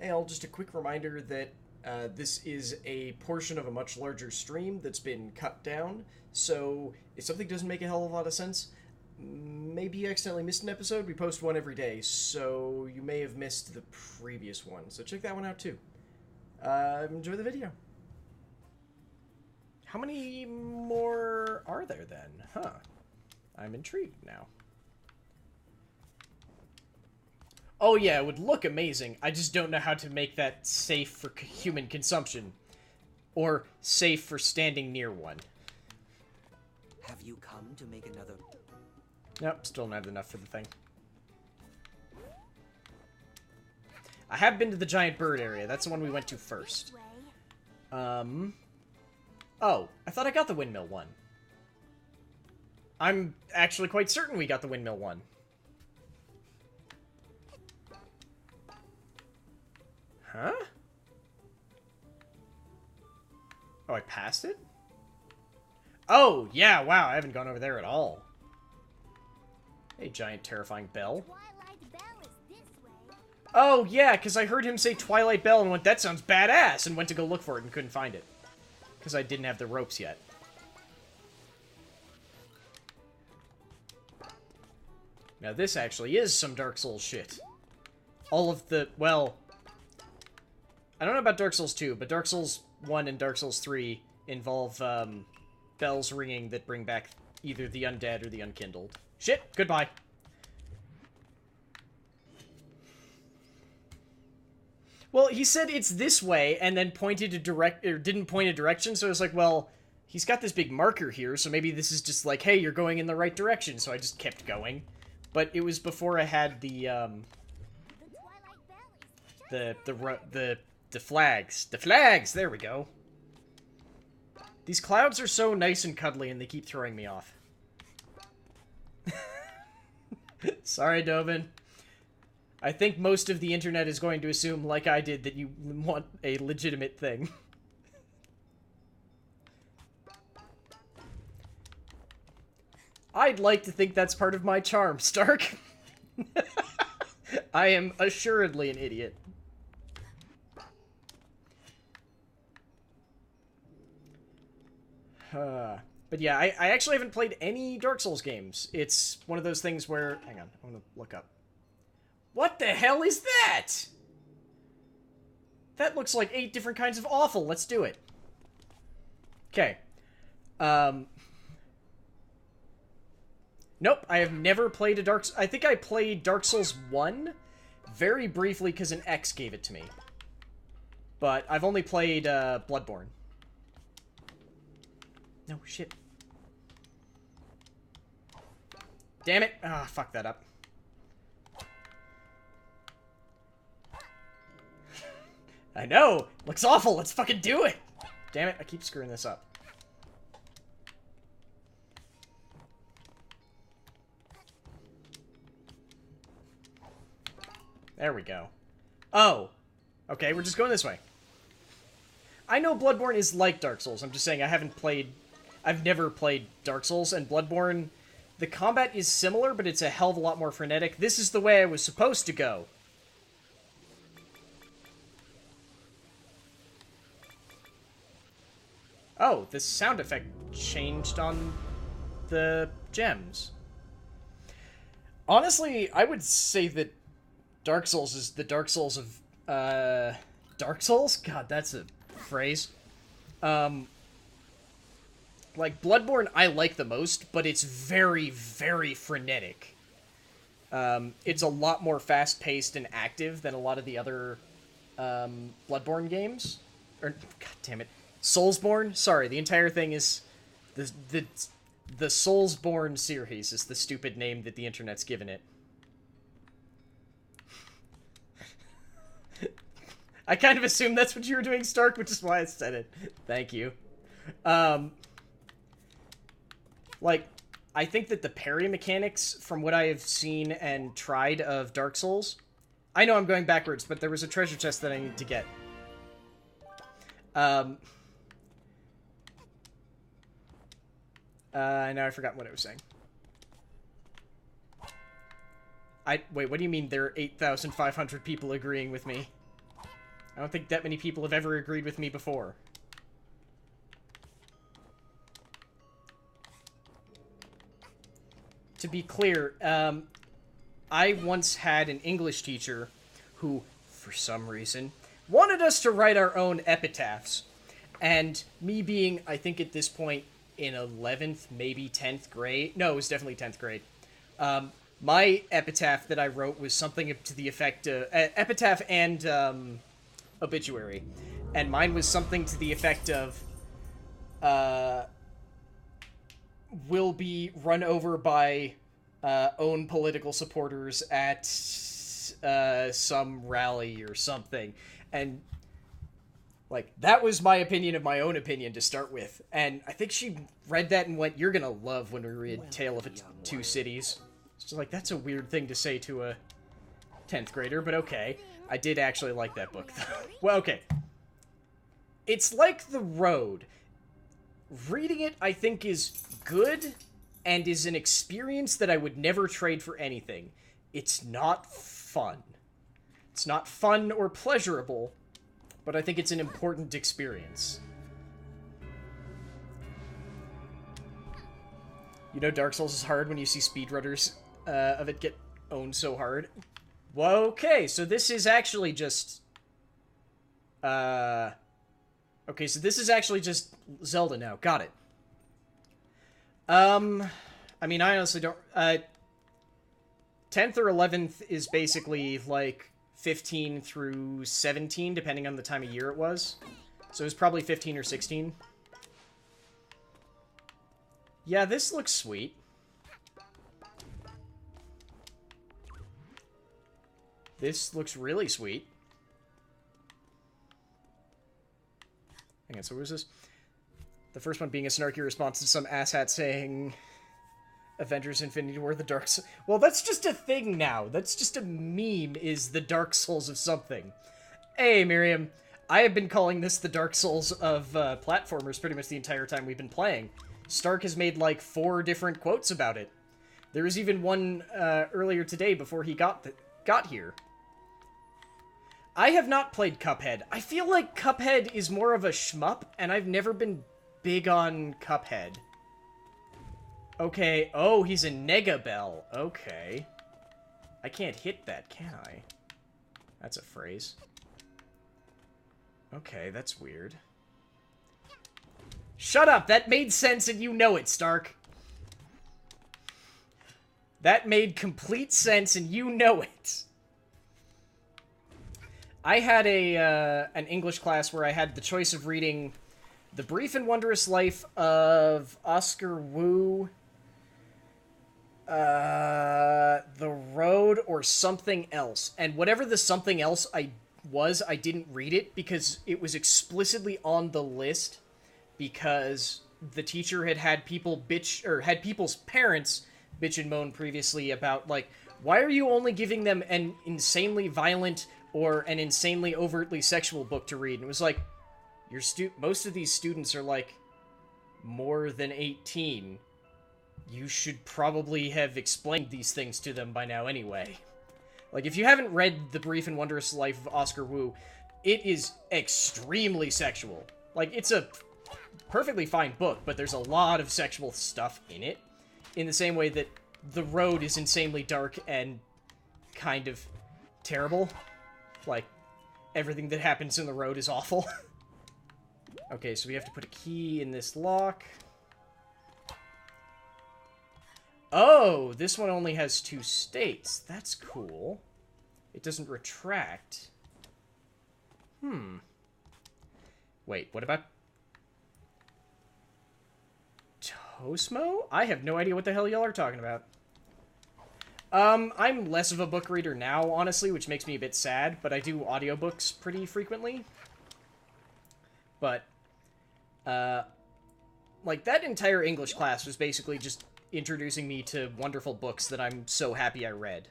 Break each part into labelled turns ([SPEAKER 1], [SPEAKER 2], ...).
[SPEAKER 1] Hey, all, just a quick reminder that this is a portion of a much larger stream that's been cut down, so if something doesn't make a hell of a lot of sense, maybe you accidentally missed an episode. We post one every day, so you may have missed the previous one, so check that one out too. Enjoy the video. How many more are there then? Huh. I'm intrigued now. Oh yeah, it would look amazing. I just don't know how to make that safe for human consumption. Or safe for standing near one.
[SPEAKER 2] Have you come to make another...
[SPEAKER 1] Nope, still don't have enough for the thing. I have been to the giant bird area. That's the one we went to first. Oh, I thought I got the windmill one. I'm actually quite certain we got the windmill one. Huh? Oh, I passed it? Oh, yeah, wow, I haven't gone over there at all. Hey, giant terrifying bell.
[SPEAKER 3] Twilight Bell is this way.
[SPEAKER 1] Oh, yeah, because I heard him say Twilight Bell and went, that sounds badass, and went to go look for it and couldn't find it. Because I didn't have the ropes yet. Now this actually is some Dark Souls shit. All of the, well... I don't know about Dark Souls 2, but Dark Souls 1 and Dark Souls 3 involve, bells ringing that bring back either the undead or the unkindled. Shit! Goodbye! Well, he said it's this way, and then pointed to didn't point a direction, so I was like, well, he's got this big marker here, so maybe this is just like, hey, you're going in the right direction, so I just kept going. But it was before I had the flags. The flags! There we go. These clouds are so nice and cuddly, and they keep throwing me off. Sorry, Dovin. I think most of the internet is going to assume, like I did, that you want a legitimate thing. I'd like to think that's part of my charm, Stark. I am assuredly an idiot. But yeah, I actually haven't played any Dark Souls games. It's one of those things where... Hang on, I'm gonna look up. What the hell is that? That looks like 8 different kinds of awful. Let's do it. Okay. Nope, I have never played a Dark... I think I played Dark Souls 1 very briefly because an ex gave it to me. But I've only played Bloodborne. No, shit. Damn it. Ah, fuck that up. I know! Looks awful! Let's fucking do it! Damn it, I keep screwing this up. There we go. Oh! Okay, we're just going this way. I know Bloodborne is like Dark Souls. I'm just saying I've never played Dark Souls, and Bloodborne, the combat is similar, but it's a hell of a lot more frenetic. This is the way I was supposed to go. Oh, this sound effect changed on the gems. Honestly, I would say that Dark Souls is the Dark Souls of, Dark Souls? God, that's a phrase. Like, Bloodborne I like the most, but it's very, very frenetic. It's a lot more fast-paced and active than a lot of the other, Bloodborne games. Or, god damn it. Soulsborne? Sorry, the entire thing is... The Soulsborne series is the stupid name that the internet's given it. I kind of assumed that's what you were doing, Stark, which is why I said it. Thank you. Like, I think that the parry mechanics, from what I have seen and tried of Dark Souls... I know I'm going backwards, but there was a treasure chest that I need to get. Now I forgot what I was saying. Wait, what do you mean there are 8,500 people agreeing with me? I don't think that many people have ever agreed with me before. To be clear, I once had an English teacher who, for some reason, wanted us to write our own epitaphs. And me being, I think at this point, in 11th, maybe 10th grade. No, it was definitely 10th grade. My epitaph that I wrote was something to the effect of... epitaph and obituary. And mine was something to the effect of... will be run over by own political supporters at some rally or something. And... like, that was my opinion of my own opinion to start with. And I think she read that and went, "You're gonna love when we read Tale of Two Cities." It's just like, that's a weird thing to say to a 10th grader, but okay. I did actually like that book, though. Well, okay. It's like The Road. Reading it, I think, is good, and is an experience that I would never trade for anything. It's not fun. It's not fun or pleasurable, but I think it's an important experience. You know Dark Souls is hard when you see speedrunners of it get owned so hard. Well, okay, so this is actually just... okay, so this is actually just Zelda now. Got it. I mean, I honestly don't... 10th or 11th is basically, like, 15 through 17, depending on the time of year it was. So it was probably 15 or 16. Yeah, this looks sweet. This looks really sweet. Hang on, so what was this? The first one being a snarky response to some asshat saying... Avengers Infinity War, the Dark Souls... Well, that's just a thing now. That's just a meme, is the Dark Souls of something. Hey, Miriam. I have been calling this the Dark Souls of platformers pretty much the entire time we've been playing. Stark has made, like, 4 different quotes about it. There was even one earlier today before he got here. I have not played Cuphead. I feel like Cuphead is more of a shmup, and I've never been big on Cuphead. Okay, oh, he's a Negabell. Okay. I can't hit that, can I? That's a phrase. Okay, that's weird. Shut up! That made sense and you know it, Stark! That made complete sense and you know it! I had an English class where I had the choice of reading The Brief and Wondrous Life of Oscar Wu... The Road or something else. And whatever the something else I didn't read it because it was explicitly on the list because the teacher had people bitch, or had people's parents bitch and moan previously about, like, why are you only giving them an insanely violent or an insanely overtly sexual book to read? And it was like, most of these students are, like, more than 18. You should probably have explained these things to them by now anyway. Like, if you haven't read The Brief and Wondrous Life of Oscar Wu, it is extremely sexual. Like, it's a perfectly fine book, but there's a lot of sexual stuff in it. In the same way that The Road is insanely dark and kind of terrible. Like, everything that happens in The Road is awful. Okay, so we have to put a key in this lock. Oh, this one only has 2 states. That's cool. It doesn't retract. Wait, what about... Tosmo? I have no idea what the hell y'all are talking about. I'm less of a book reader now, honestly, which makes me a bit sad, but I do audiobooks pretty frequently. But, like, that entire English class was basically just introducing me to wonderful books that I'm so happy I read.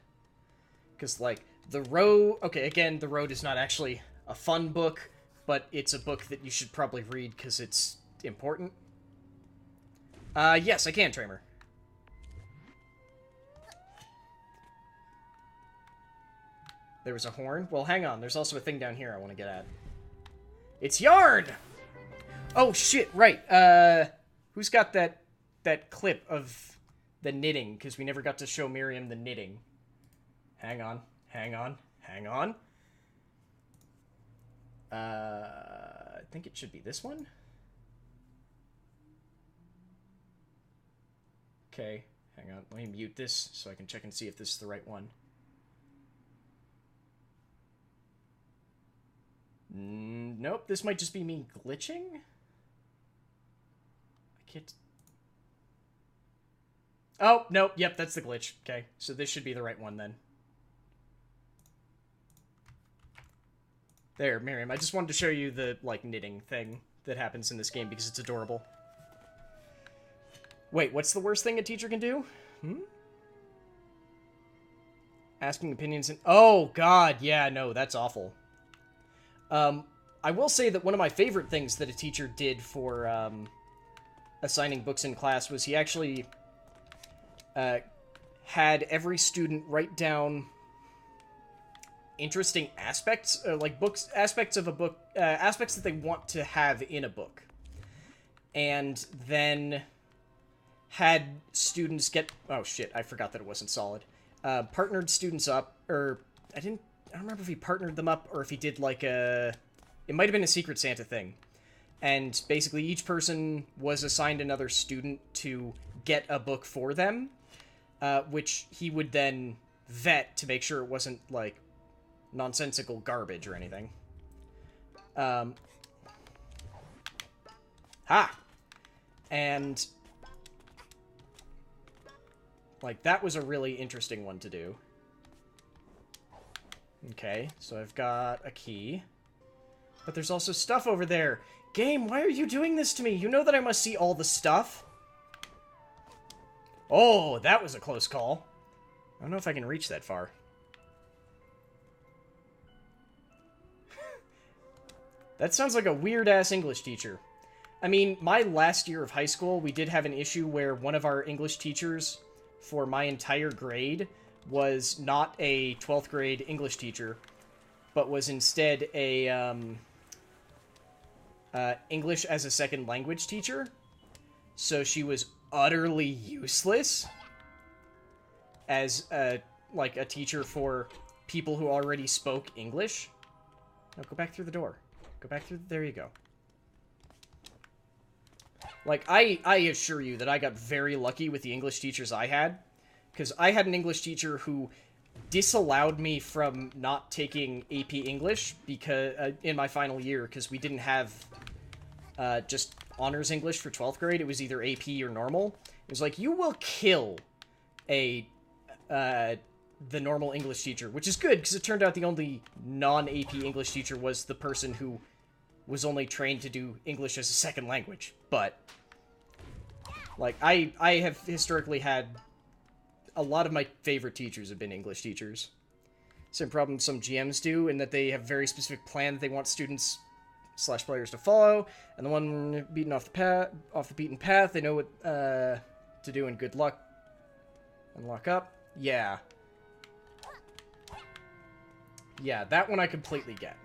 [SPEAKER 1] Because, like, The Road... Okay, again, The Road is not actually a fun book, but it's a book that you should probably read because it's important. Yes, I can, Tramer. There was a horn? Well, hang on. There's also a thing down here I want to get at. It's yarn! Oh, shit, right. Who's got that clip of the knitting? Because we never got to show Miriam the knitting. Hang on. I think it should be this one. Okay, hang on. Let me mute this so I can check and see if this is the right one. Nope, this might just be me glitching. I can't... Oh, nope, yep, that's the glitch. Okay, so this should be the right one then. There, Miriam, I just wanted to show you the, like, knitting thing that happens in this game because it's adorable. Wait, what's the worst thing a teacher can do? Asking opinions and... Oh, God, yeah, no, that's awful. I will say that one of my favorite things that a teacher did for, assigning books in class was he actually, had every student write down interesting aspects, like aspects of a book, aspects that they want to have in a book. And then had students get... Oh, shit, I forgot that it wasn't solid. Partnered students up, or... I don't remember if he partnered them up, or if he did, like, a... It might have been a Secret Santa thing. And basically each person was assigned another student to get a book for them, which he would then vet to make sure it wasn't, like, nonsensical garbage or anything. And... like, that was a really interesting one to do. Okay, so I've got a key. But there's also stuff over there. Game, why are you doing this to me? You know that I must see all the stuff. Oh, that was a close call. I don't know if I can reach that far. That sounds like a weird-ass English teacher. I mean, my last year of high school, we did have an issue where one of our English teachers for my entire grade was not a 12th grade English teacher, but was instead a English as a second language teacher. So she was utterly useless as like a teacher for people who already spoke English. No, go back through the door. Go back through... There you go. Like, I assure you that I got very lucky with the English teachers I had. Because I had an English teacher who disallowed me from not taking AP English because in my final year, because we didn't have just honors English for 12th grade. It was either AP or normal. It was like, you will kill the normal English teacher, which is good, because it turned out the only non-AP English teacher was the person who was only trained to do English as a second language. But, like, I have historically had... A lot of my favorite teachers have been English teachers. Same problem some GMs do, in that they have very specific plan that they want students / players to follow, and the one beaten off the beaten path, they know what to do, and good luck. Unlock up. Yeah. Yeah, that one I completely get.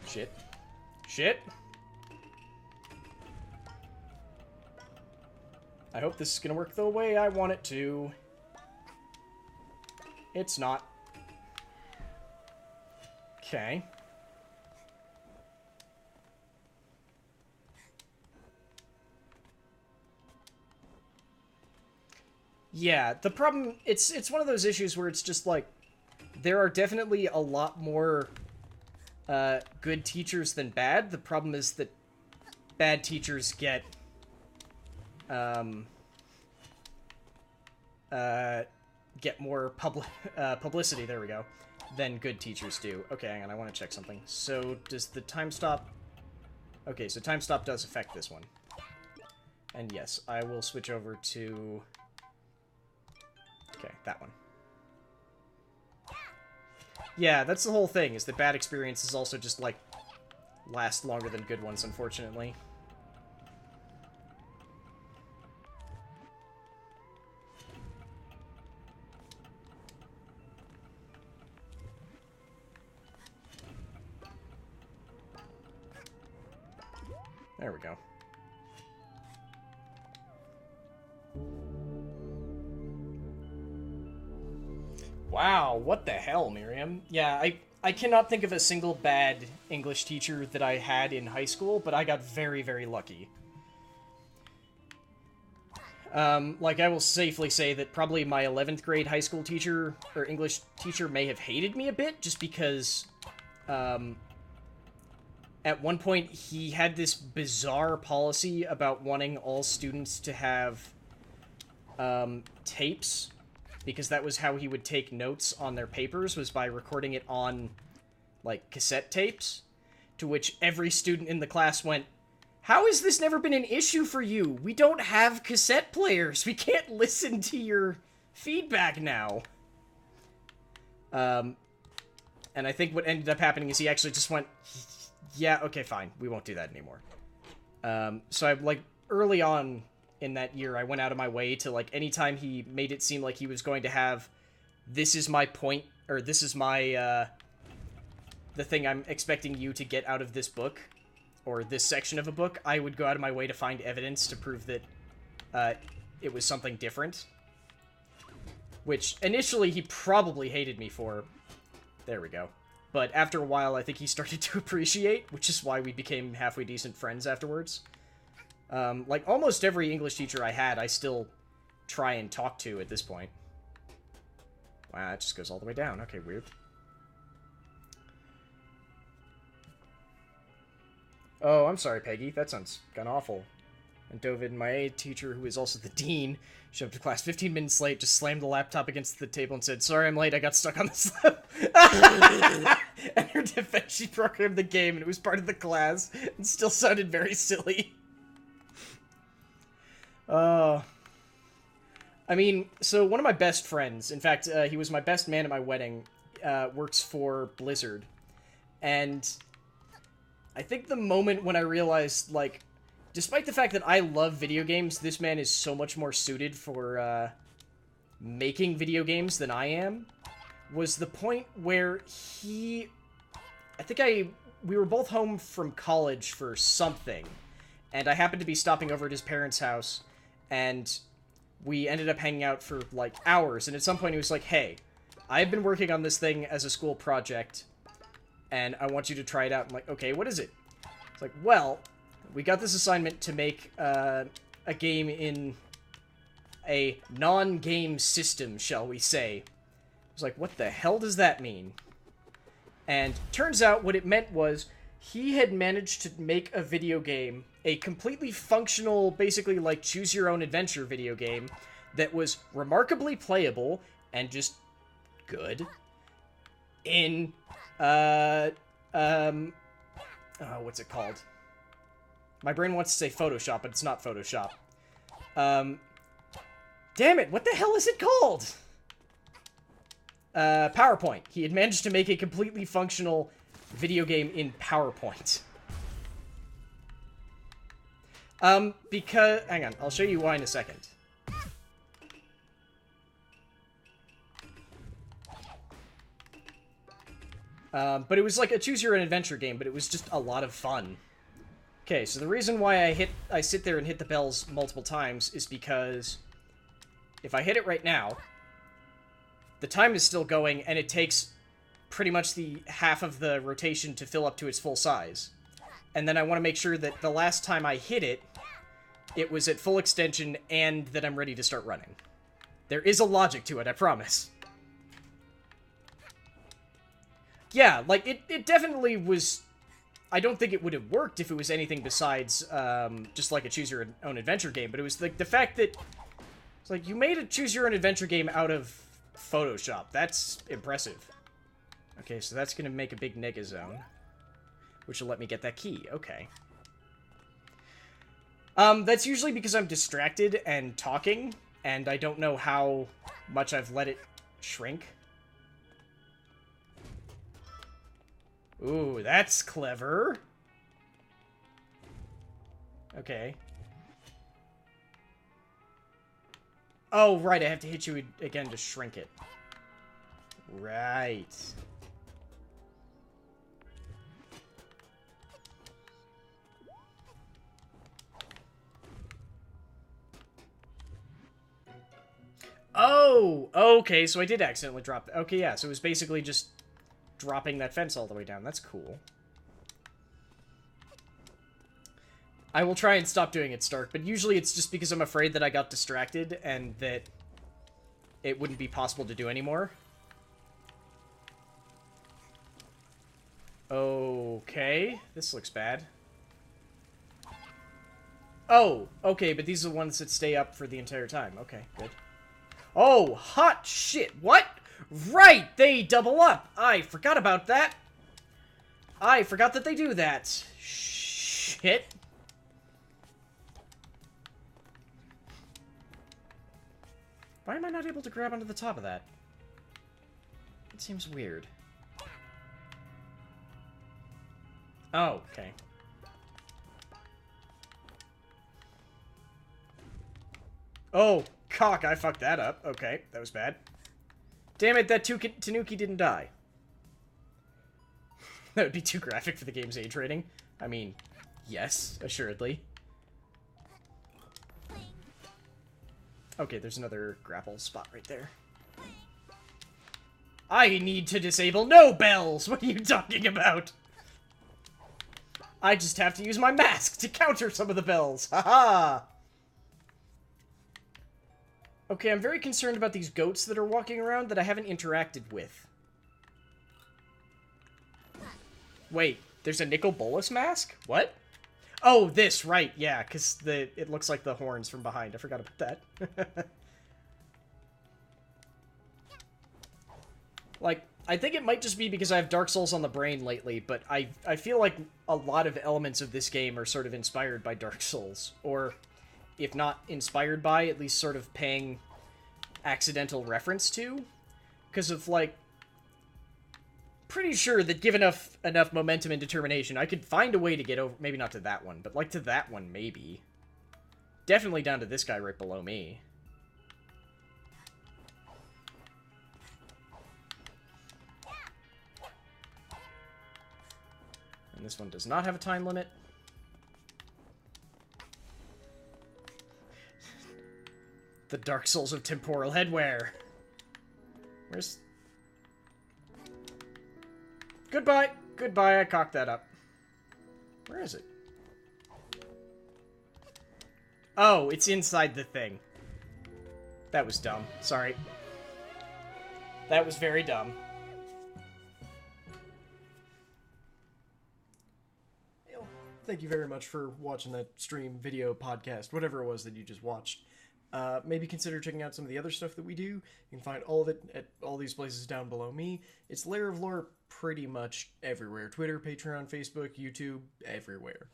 [SPEAKER 1] Shit. Shit! I hope this is gonna work the way I want it to. It's not. Okay. Yeah, the problem, it's one of those issues where it's just like, there are definitely a lot more good teachers than bad. The problem is that bad teachers get more publicity, there we go, than good teachers do. Okay, hang on, I want to check something. So, does the time stop... Okay, so time stop does affect this one. And yes, I will switch over to... Okay, that one. Yeah, that's the whole thing, is that bad experiences also just, like, last longer than good ones, unfortunately. There we go. Wow, what the hell, Miriam? Yeah, I cannot think of a single bad English teacher that I had in high school, but I got very, very lucky. Like, I will safely say that probably my 11th grade high school teacher, or English teacher, may have hated me a bit, just because, at one point, he had this bizarre policy about wanting all students to have, tapes, because that was how he would take notes on their papers, was by recording it on, like, cassette tapes, to which every student in the class went, "How has this never been an issue for you? We don't have cassette players. We can't listen to your feedback now." And I think what ended up happening is he actually just went, "Yeah, okay, fine. We won't do that anymore." So I, like, early on in that year, I went out of my way to, like, anytime he made it seem like he was going to have, "This is my point," or "This is my, the thing I'm expecting you to get out of this book," or this section of a book, I would go out of my way to find evidence to prove that it was something different. Which, initially, he probably hated me for. There we go. But after a while, I think he started to appreciate, which is why we became halfway decent friends afterwards. Like, almost every English teacher I had, I still try and talk to at this point. Wow, it just goes all the way down. Okay, weird. Oh, I'm sorry, Peggy. That sounds kind of awful. And David, my teacher, who is also the dean, showed up to class 15 minutes late, just slammed the laptop against the table and said, "Sorry, I'm late. I got stuck on this lap." And her defense, she programmed the game, and it was part of the class, and still sounded very silly. I mean, so one of my best friends, in fact, he was my best man at my wedding, works for Blizzard. And I think the moment when I realized, like, despite the fact that I love video games, this man is so much more suited for, making video games than I am, was the point where we were both home from college for something, and I happened to be stopping over at his parents' house, and we ended up hanging out for, like, hours, and at some point he was like, "Hey, I've been working on this thing as a school project, and I want you to try it out." I'm like, "Okay, what is it?" It's like, "Well, we got this assignment to make a game in a non-game system, shall we say." I was like, "What the hell does that mean?" And turns out what it meant was he had managed to make a video game, a completely functional, basically like choose-your-own-adventure video game that was remarkably playable and just good in, what's it called? My brain wants to say Photoshop, but it's not Photoshop. Damn it, what the hell is it called? PowerPoint. He had managed to make a completely functional video game in PowerPoint. Because... Hang on, I'll show you why in a second. But it was like a choose-your-own-adventure game, but it was just a lot of fun. Okay, so the reason why I sit there and hit the bells multiple times is because if I hit it right now, the time is still going, and it takes pretty much the half of the rotation to fill up to its full size. And then I want to make sure that the last time I hit it, it was at full extension and that I'm ready to start running. There is a logic to it, I promise. Yeah, like, it definitely was... I don't think it would have worked if it was anything besides, just like a choose-your-own-adventure game, but it was, like, the fact that... It's like, you made a choose-your-own-adventure game out of Photoshop. That's impressive. Okay, so that's gonna make a big nega zone, which will let me get that key. Okay. That's usually because I'm distracted and talking, and I don't know how much I've let it shrink. Ooh, that's clever. Okay. Oh, right, I have to hit you again to shrink it. Right. Oh! Okay, so I did accidentally drop... Okay, yeah, so it was basically just dropping that fence all the way down. That's cool. I will try and stop doing it, Stark, but usually it's just because I'm afraid that I got distracted and that it wouldn't be possible to do anymore. Okay, this looks bad. Oh, okay, but these are the ones that stay up for the entire time. Okay, good. Oh, hot shit. What? Right, they double up. I forgot about that. I forgot that they do that. Shit. Why am I not able to grab onto the top of that? It seems weird. Oh, okay. Oh, cock, I fucked that up. Okay, that was bad. Damn it, that Tanuki didn't die. That would be too graphic for the game's age rating. I mean, yes, assuredly. Okay, there's another grapple spot right there. I need to disable no bells! What are you talking about? I just have to use my mask to counter some of the bells. Haha! Okay, I'm very concerned about these goats that are walking around that I haven't interacted with. Wait, there's a Nicol Bolas mask? What? Oh, this, right, yeah, because it looks like the horns from behind. I forgot about that. Like, I think it might just be because I have Dark Souls on the brain lately, but I feel like a lot of elements of this game are sort of inspired by Dark Souls. Or, if not inspired by, at least sort of paying accidental reference to. Because of, like, pretty sure that given enough momentum and determination, I could find a way to get over, maybe not to that one, but like to that one, maybe. Definitely down to this guy right below me. And this one does not have a time limit. The Dark Souls of temporal headwear. Where's... Goodbye! Goodbye, I cocked that up. Where is it? Oh, it's inside the thing. That was dumb. Sorry. That was very dumb. Thank you very much for watching that stream, video, podcast, whatever it was that you just watched. Maybe consider checking out some of the other stuff that we do. You can find all of it at all these places down below me. It's Lair of Lore pretty much everywhere. Twitter, Patreon, Facebook, YouTube, everywhere.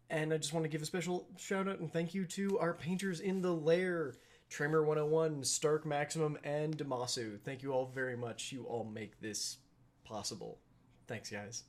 [SPEAKER 1] And I just want to give a special shout out and thank you to our painters in the lair, Tramer101, Stark Maximum, and Damasu. Thank you all very much. You all make this possible. Thanks, guys.